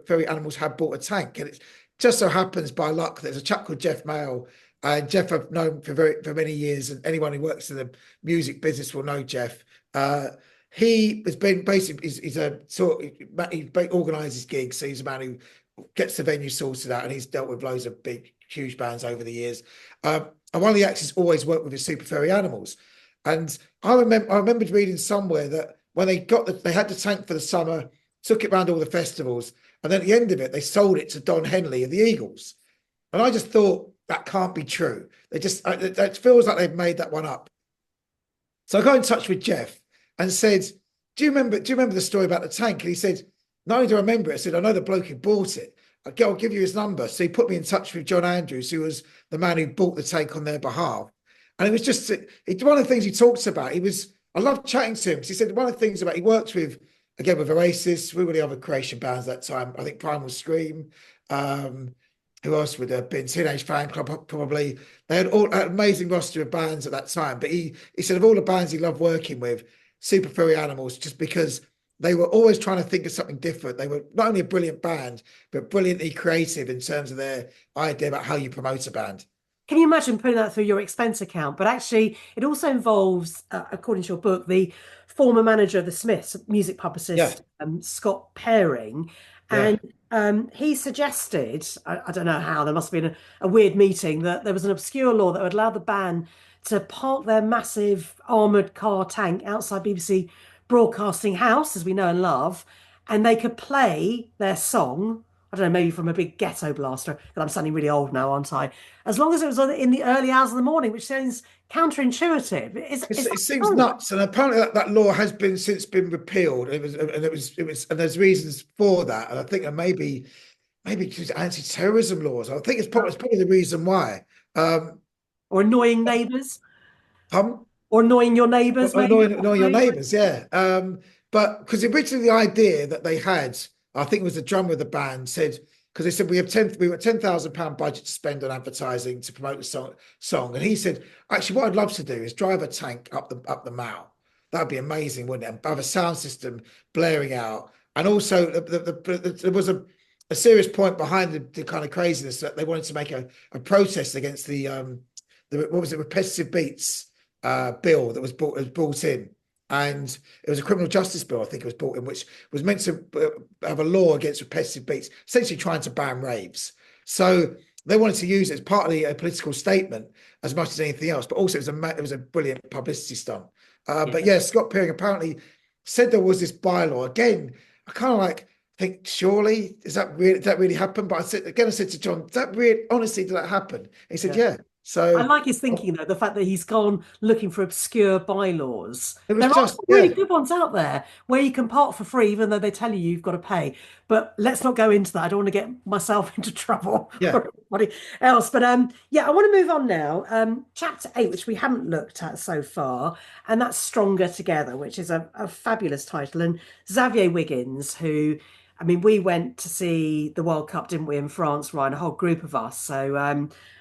furry animals had bought a tank, and it just so happens by luck there's a chap called Jeff Mail, and Jeff I've known for many years, and anyone who works in the music business will know Jeff. He has been basically he's a sort he organises gigs, so he's a man who gets the venue sorted out, and he's dealt with loads of big, huge bands over the years. And one of the acts he's always worked with his super furry animals. And I remembered reading somewhere that when they had the tank for the summer, took it around all the festivals, and then at the end of it, they sold it to Don Henley of the Eagles. And I just thought that can't be true. It feels like they've made that one up. So I got in touch with Jeff and said, Do you remember the story about the tank?" And he said, "Not only do I remember it," I said, "I know the bloke who bought it. I'll give you his number." So he put me in touch with John Andrews, who was the man who bought the tank on their behalf. And it was just one of the things he talks about. I loved chatting to him because he said one of the things about he worked with, again, with Oasis, we were the other creation bands at that time. I think Primal Scream. Who else would have been? Teenage Fan Club, probably. They had an amazing roster of bands at that time. But he said of all the bands he loved working with, Super Furry Animals, just because they were always trying to think of something different. They were not only a brilliant band, but brilliantly creative in terms of their idea about how you promote a band. Can you imagine putting that through your expense account? But actually, it also involves, according to your book, the former manager of the Smiths, music Yeah, publicist Scott Paring. yeah. And he suggested, I don't know how, there must have been a weird meeting, that there was an obscure law that would allow the band to park their massive armoured car tank outside BBC Broadcasting House, as we know and love, and they could play their song. I don't know, maybe from a big ghetto blaster, because I'm sounding really old now, aren't I? As long as it was in the early hours of the morning, which sounds counterintuitive. Is It that seems true? nuts, and apparently that law has been since been repealed. And there's reasons for that, and I think that maybe because anti-terrorism laws. I think it's probably the reason why. Um, Or annoying neighbours? um, Or annoying your neighbours, maybe? annoying your neighbours, yeah. But because originally the idea that they had, I think it was the drummer of the band said, because they said we were £10,000 budget to spend on advertising to promote the song, and he said, actually, what I'd love to do is drive a tank up the Mall. That'd be amazing, wouldn't it? And have a sound system blaring out, and also there was a serious point behind the kind of craziness that they wanted to make a protest against the what was it, repetitive beats bill that was brought in, and it was a criminal justice bill. I think it was brought in, which was meant to have a law against repetitive beats, essentially trying to ban raves. So they wanted to use it as partly a political statement as much as anything else, but also it was a brilliant publicity stunt. But Yeah. yeah, Scott Peering apparently said there was this bylaw. Again, I kind of like think, surely did that really happen? But I said to John, did that really honestly did that happen? And he said, Yeah. yeah. I So like his thinking, though, the fact that he's gone looking for obscure bylaws. it was There are just, some really yeah, good ones out there where you can park for free, even though they tell you you've got to pay. But let's not go into that. I don't want to get myself into trouble yeah. or anybody else. But yeah, I want to move on now. Chapter 8, which we haven't looked at so far, and that's Stronger Together, which is a fabulous title. And Xavier Wiggins, who I mean, we went to see the World Cup, didn't we, in France, Ryan, a whole group of us. So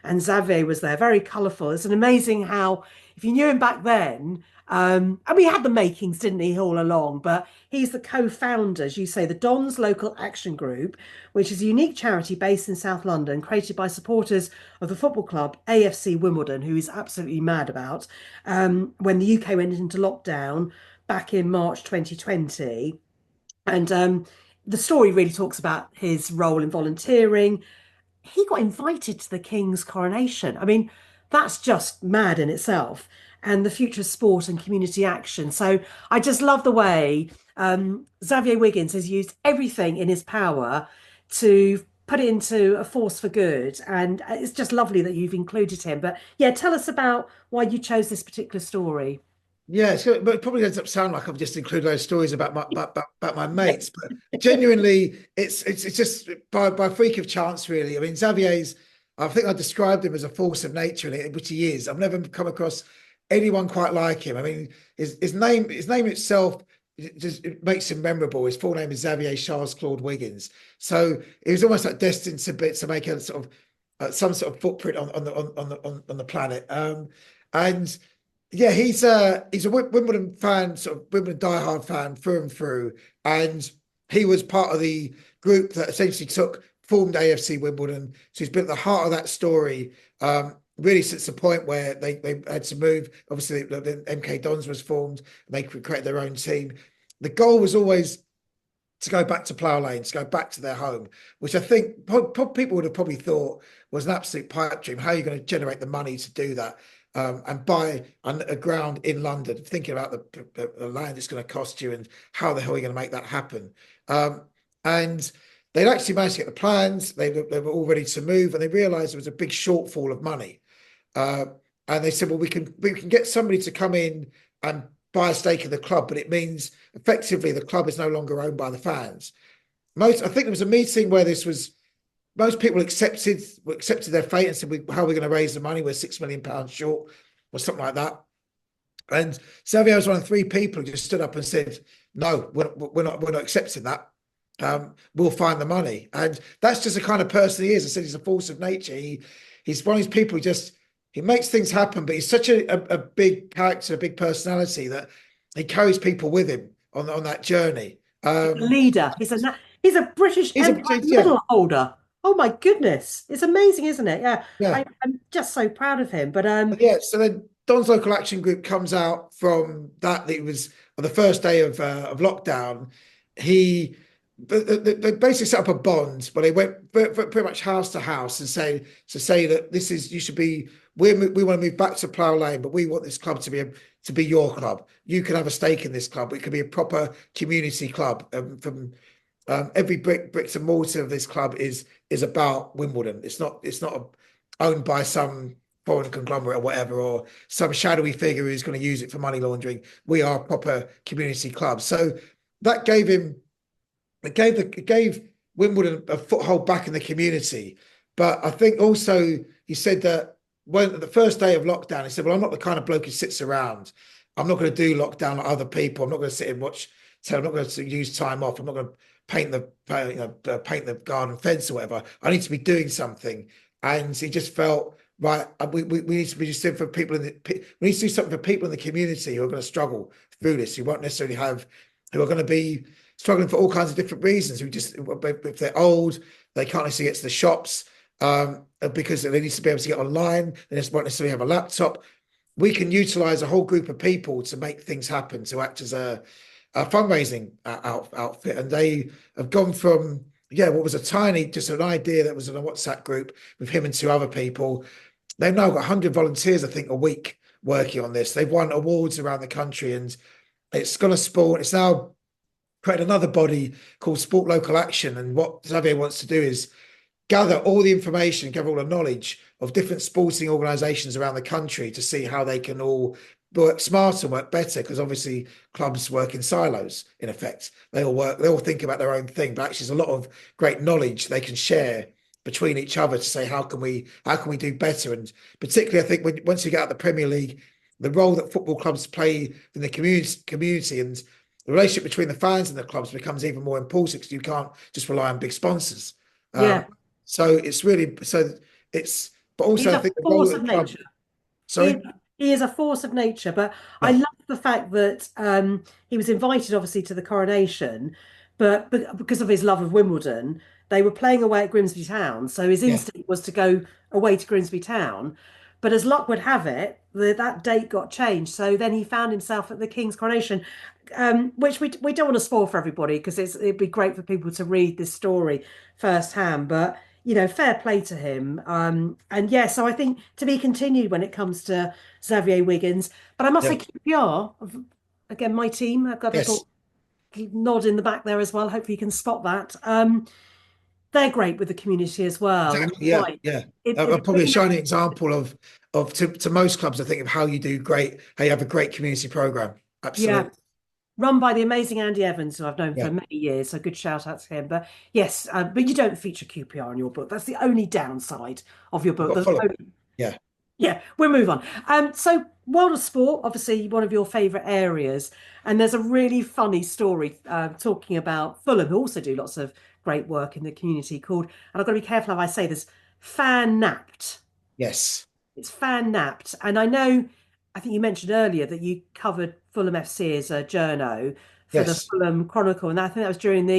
and Xavier was there, very colourful. It's an amazing how, if you knew him back then, And we had the makings, didn't he, all along? But he's the co-founder, as you say, the Dons Local Action Group, which is a unique charity based in South London, created by supporters of the football club AFC Wimbledon, who he's absolutely mad about. When the UK went into lockdown back in March 2020, and the story really talks about his role in volunteering. He got invited to the King's coronation. I mean, that's just mad in itself. And the future of sport and community action. So I just love the way Xavier Wiggins has used everything in his power to put it into a force for good. And it's just lovely that you've included him. But yeah, tell us about why you chose this particular story. Yeah, so, but it probably ends up sounding like I've just included those stories about my mates, but genuinely, it's just by freak of chance, really. I mean, Xavier's, I think I described him as a force of nature, which he is. I've never come across anyone quite like him. I mean, his name itself it makes him memorable. His full name is Xavier Charles Claude Wiggins, so he was almost like destined to make a sort of some sort of footprint on the planet. And yeah, he's a Wimbledon fan, sort of Wimbledon diehard fan through and through, and he was part of the group that essentially formed AFC Wimbledon. So he's been at the heart of that story, really since the point where they had to move. Obviously, the MK Dons was formed, and they could create their own team. The goal was always to go back to Plough Lane, to go back to their home, which I think people would have probably thought was an absolute pipe dream. How are you going to generate the money to do that? And buy a ground in London, thinking about the land it's going to cost you and how the hell are you going to make that happen. And they'd actually managed to get the plans. They were all ready to move, and they realised there was a big shortfall of money. And they said, well, we can get somebody to come in and buy a stake in the club, but it means effectively the club is no longer owned by the fans. I think there was a meeting where most people accepted their fate and said, how are we going to raise the money? We're £6 million short or something like that. And Xavier was one of three people who just stood up and said, no, we're not accepting that. We'll find the money. And that's just the kind of person he is. I said he's a force of nature. He's one of these people who he makes things happen, but he's such a big character, a big personality that he carries people with him on that journey. He's a leader. He's a British Empire medal holder. Oh my goodness. It's amazing, isn't it? Yeah. I'm just so proud of him. But yeah, so then Don's Local Action Group comes out from that. It was on the first day of lockdown. They basically set up a bond, but they went pretty much house to house and say that we want to move back to Plough Lane, but we want this club to be your club. You can have a stake in this club. It could be a proper community club. Every bricks and mortar of this club is about Wimbledon. It's not owned by some foreign conglomerate or whatever, or some shadowy figure who's going to use it for money laundering. We are a proper community club. So that gave Wimbledon a foothold back in the community. But I think also he said that when the first day of lockdown, he said, well, I'm not the kind of bloke who sits around. I'm not going to do lockdown like other people. I'm not going to sit and watch. So I'm not going to use time off. I'm not going to paint the garden fence or whatever. I need to be doing something. And he just felt, right, we need to be just for people we need to do something for people in the community who are going to struggle through this, who won't necessarily who are going to be struggling for all kinds of different reasons, if they're old, they can't necessarily get to the shops because they need to be able to get online, they just won't necessarily have a laptop. We can utilize a whole group of people to make things happen, to act as a fundraising outfit. And they have gone from what was just an idea that was in a WhatsApp group with him and two other people. They've now got 100 volunteers, I think, a week working on this. They've won awards around the country, and it's going to spawn. It's now created another body called Sport Local Action. And what Xavier wants to do is gather all the information, gather all the knowledge of different sporting organisations around the country to see how they can all work smarter, work better, because obviously clubs work in silos, in effect. They all think about their own thing, but actually there's a lot of great knowledge they can share between each other to say, how can we do better? And particularly, I think once you get out of the Premier League, the role that football clubs play in the community and the relationship between the fans and the clubs becomes even more important, because you can't just rely on big sponsors. So it's really, but also I think the role of the club. Sorry? He is a force of nature, but Yeah. I love the fact that he was invited, obviously, to the coronation, but because of his love of Wimbledon, they were playing away at Grimsby Town. So his Yeah. instinct was to go away to Grimsby Town. But as luck would have it, that date got changed. So then he found himself at the King's coronation, which we don't want to spoil for everybody because it'd be great for people to read this story firsthand. But fair play to him. And yeah, so I think to be continued when it comes to Xavier Wiggins. But I must say, Yeah. QPR, again, my team, I've got a Yes. little nod in the back there as well. Hopefully you can spot that. They're great with the community as well. And Exactly. you're Yeah. right. Yeah. It's Probably a really, shining example of to most clubs, I think, of how you do great, how you have a great community program. yeah, Absolutely. run by the amazing Andy Evans, who I've known Yeah. for many years. So good shout out to him. But yes, but you don't feature QPR in your book. That's the only downside of your We've book. got There's Fulham. no Yeah. Yeah, we'll move on. So world of sport, obviously one of your favourite areas, and there's a really funny story talking about Fulham, who also do lots of great work in the community called, and I've got to be careful how I say this, fan napped. Yes. It's fan napped, and I think you mentioned earlier that you covered Fulham FC as a journo for the Yes. Fulham Chronicle, and I think that was during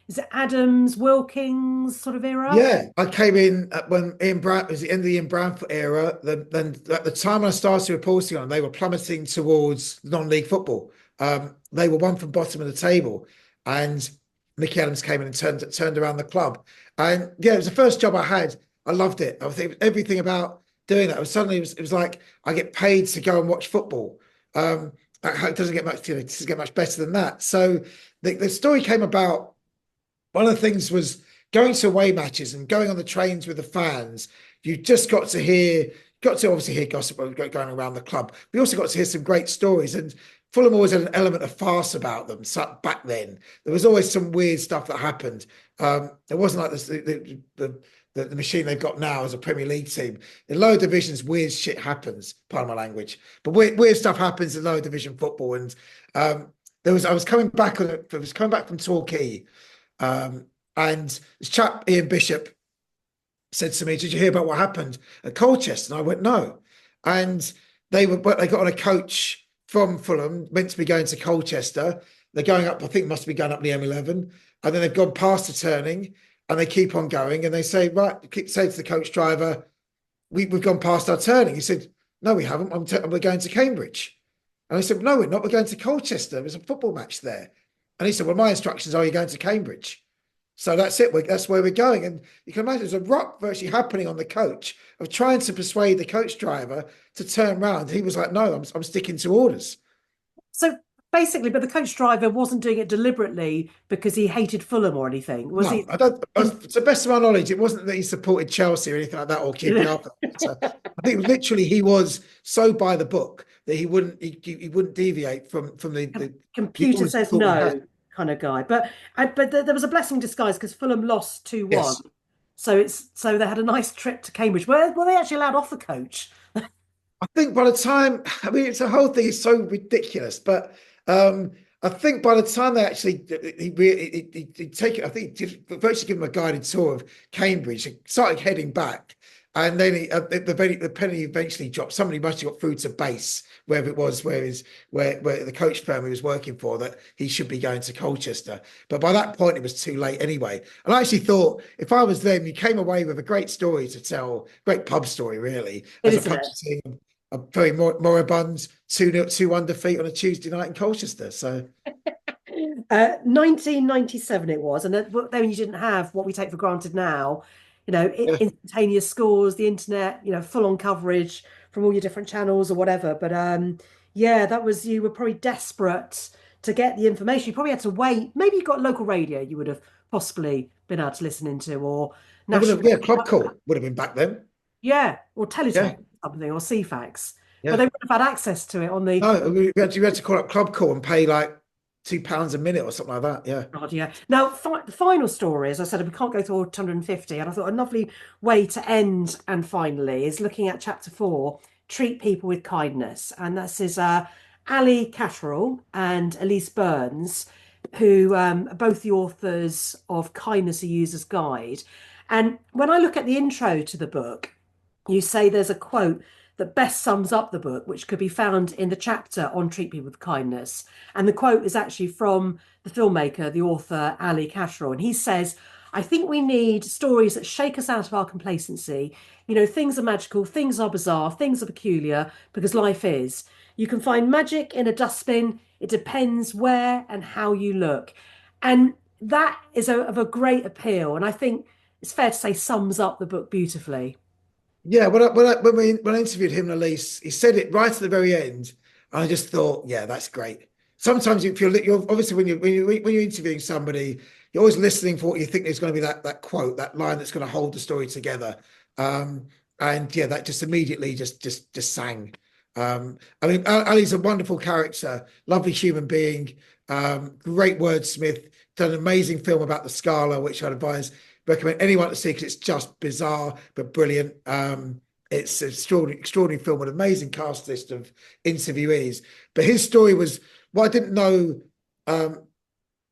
is it Adams Wilkins sort of era? Yeah, I came in when Ian Brown it was the end of the Ian Brownfoot era. Then at the time when I started reporting on them, they were plummeting towards non-league football. They were one from bottom of the table, and Mickey Adams came in and turned around the club. And yeah, it was the first job I had. I loved it. I think everything about doing that. It was like I get paid to go and watch football. It doesn't get much, it doesn't get much better than that. So the story came about. One of the things was going to away matches and going on the trains with the fans. You just got to obviously hear gossip going around the club. We also got to hear some great stories. And Fulham always had an element of farce about them. So back then, there was always some weird stuff that happened. It wasn't like this, the machine they've got now as a Premier League team. In lower divisions, weird shit happens. Pardon my language, but weird stuff happens in lower division football. And I was coming back from Torquay. And this chap, Ian Bishop, said to me, "Did you hear about what happened at Colchester?" And I went, "No." And they got on a coach from Fulham, meant to be going to Colchester. They're going up, I think must be going up the M11. And then they've gone past the turning and they keep on going. And they say, right, keep saying to the coach driver, we've gone past our turning. He said, "No, we haven't. We're going to Cambridge." And I said, "No, we're not. We're going to Colchester. There's a football match there." And he said, "Well, my instructions are you're going to Cambridge." So that's it. That's where we're going. And you can imagine there's a rock virtually happening on the coach of trying to persuade the coach driver to turn around. He was like, "No, I'm sticking to orders." So basically, but the coach driver wasn't doing it deliberately because he hated Fulham or anything, was No, he? I don't. To the best of my knowledge, it wasn't that he supported Chelsea or anything like that, or QPR. I think literally he was so by the book that he wouldn't deviate from the Computer orders he says thought he had. no kind of guy. But there was a blessing in disguise because Fulham lost 2-1. Yes. So they had a nice trip to Cambridge. Were they actually allowed off the coach? I think by the time, I mean, it's a whole thing is so ridiculous, but I think by the time they actually he take it, I think he virtually give him a guided tour of Cambridge. He started heading back, and then the penny eventually dropped. Somebody must have got through to base, wherever it was, where the coach firm he was working for, that he should be going to Colchester. But by that point, it was too late anyway. And I actually thought if I was them, you came away with a great story to tell, great pub story, really, It as isn't opposed it? to seeing a very moribund 2-1 defeat on a Tuesday night in Colchester. So 1997 it was, and then you didn't have what we take for granted now, yeah, instantaneous scores, the internet, full on coverage from all your different channels or whatever. But yeah, you were probably desperate to get the information. You probably had to wait. Maybe you got local radio you would have possibly been able to listen into, or I would have, national, yeah, Club Call would have been back then. yeah, or Yeah, teletext or something, or CFAX. But they yeah. would have had access to it on the No, we had to call up Club Call and pay like £2 a minute or something like that. Yeah, God, yeah. Now, the final story, as I said, we can't go through all 250. And I thought a lovely way to end and finally is looking at chapter 4, Treat People with Kindness. And this is Ali Catterall and Elise Burns, who are both the authors of Kindness, a User's Guide. And when I look at the intro to the book, you say there's a quote that best sums up the book, which could be found in the chapter on Treat People with Kindness. And the quote is actually from the filmmaker, the author, Ali Kashro. And he says, I think we need stories that shake us out of our complacency. You know, things are magical, things are bizarre, things are peculiar, because life is. You can find magic in a dustbin. It depends where and how you look. And that is of a great appeal. And I think it's fair to say sums up the book beautifully. Yeah, when I interviewed him and Elise, he said it right at the very end. And I just thought, yeah, that's great. Sometimes you feel you're obviously when you're interviewing somebody, you're always listening for what you think is going to be that quote, that line that's going to hold the story together. Um, and yeah, that just immediately just sang. I mean, Ali's a wonderful character, lovely human being, great wordsmith, done an amazing film about the Scala, which I'd recommend anyone to see because it's just bizarre but brilliant. It's an extraordinary film with an amazing cast list of interviewees. But his story was what I didn't know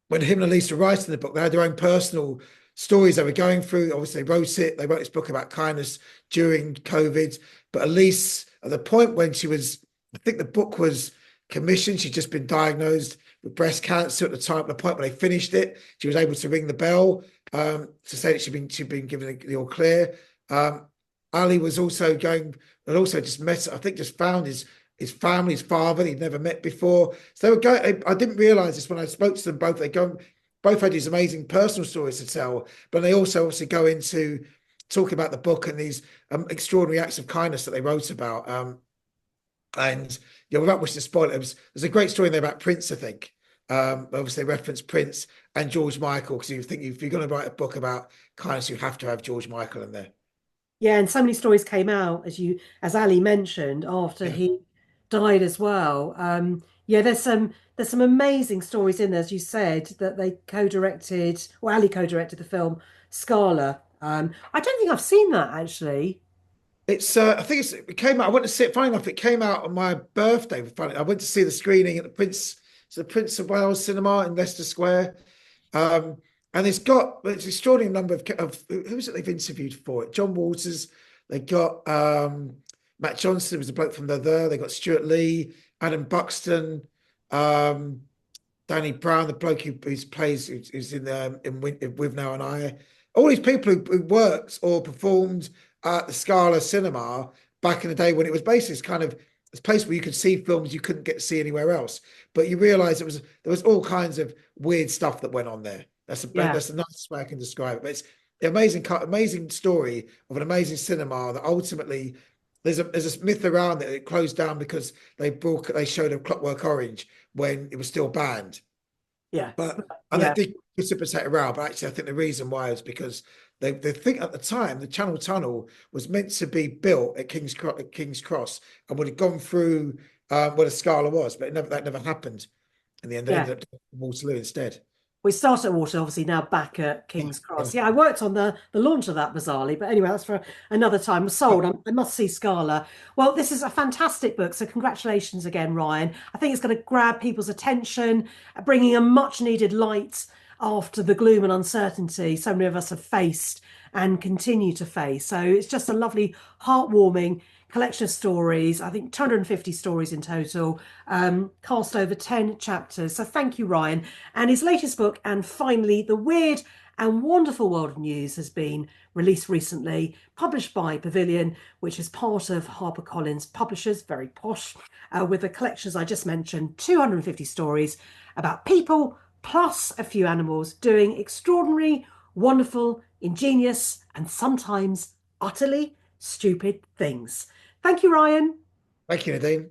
when him and Elise were writing the book. They had their own personal stories they were going through. Obviously, they wrote it. They wrote this book about kindness during COVID. But Elise, at the point when I think the book was commissioned, she'd just been diagnosed with breast cancer at the time. At the point when they finished it, she was able to ring the bell to say that she'd been given the all clear. Ali was also going and also just met. I think just found his family, his father he'd never met before. So they were going. I didn't realize this when I spoke to them both. Both had these amazing personal stories to tell, but they also obviously go into talking about the book and these extraordinary acts of kindness that they wrote about. And yeah, without wishing to spoil it, there's a great story in there about Prince, I think. Obviously, they reference Prince and George Michael because you think if you're going to write a book about kindness, you have to have George Michael in there. Yeah, and so many stories came out as Ali mentioned, after Yeah. he died as well. Yeah, there's some amazing stories in there, as you said, that they co-directed, or Ali co-directed the film Scala. I don't think I've seen that actually. It's I think it came out. I went to see it. Funny enough, it came out on my birthday. Funny, I went to see the screening at the Prince of Wales Cinema in Leicester Square. Um, and it's an extraordinary number of who is it they've interviewed for it? John Waters. They got Matt Johnson, was a bloke from there. They got Stuart Lee, Adam Buxton, um, Danny Brown, the bloke who's in With Now and I. All these people who worked or performed at the Scala Cinema back in the day when it was basically kind of a place where you could see films you couldn't get to see anywhere else. But you realise there was all kinds of weird stuff that went on there. Yeah, That's the nicest way I can describe it. But it's an amazing story of an amazing cinema that ultimately there's a myth around that it closed down because they showed a Clockwork Orange when it was still banned. yeah, And yeah, that did precipitate around. But actually, I think the reason why is because they think at the time the Channel Tunnel was meant to be built at King's Cross and would have gone through where the Scala was, but that never happened. In the end, they yeah. ended up doing Waterloo instead. We started at Water, obviously now back at Yeah, King's yeah. Cross. Yeah, I worked on the launch of that bizarrely, but anyway, that's for another time. I'm sold. I must see Scala. Well, this is a fantastic book, so congratulations again, Ryan. I think it's going to grab people's attention, bringing a much needed light after the gloom and uncertainty so many of us have faced and continue to face. So it's just a lovely, heartwarming collection of stories. I think 250 stories in total, cast over 10 chapters. So thank you, Ryan. And his latest book, And Finally, The Weird and Wonderful World of News, has been released recently, published by Pavilion, which is part of HarperCollins Publishers, very posh, with the collections I just mentioned, 250 stories about people plus a few animals doing extraordinary, wonderful, ingenious, and sometimes utterly stupid things. Thank you, Ryan. Thank you, Nadine.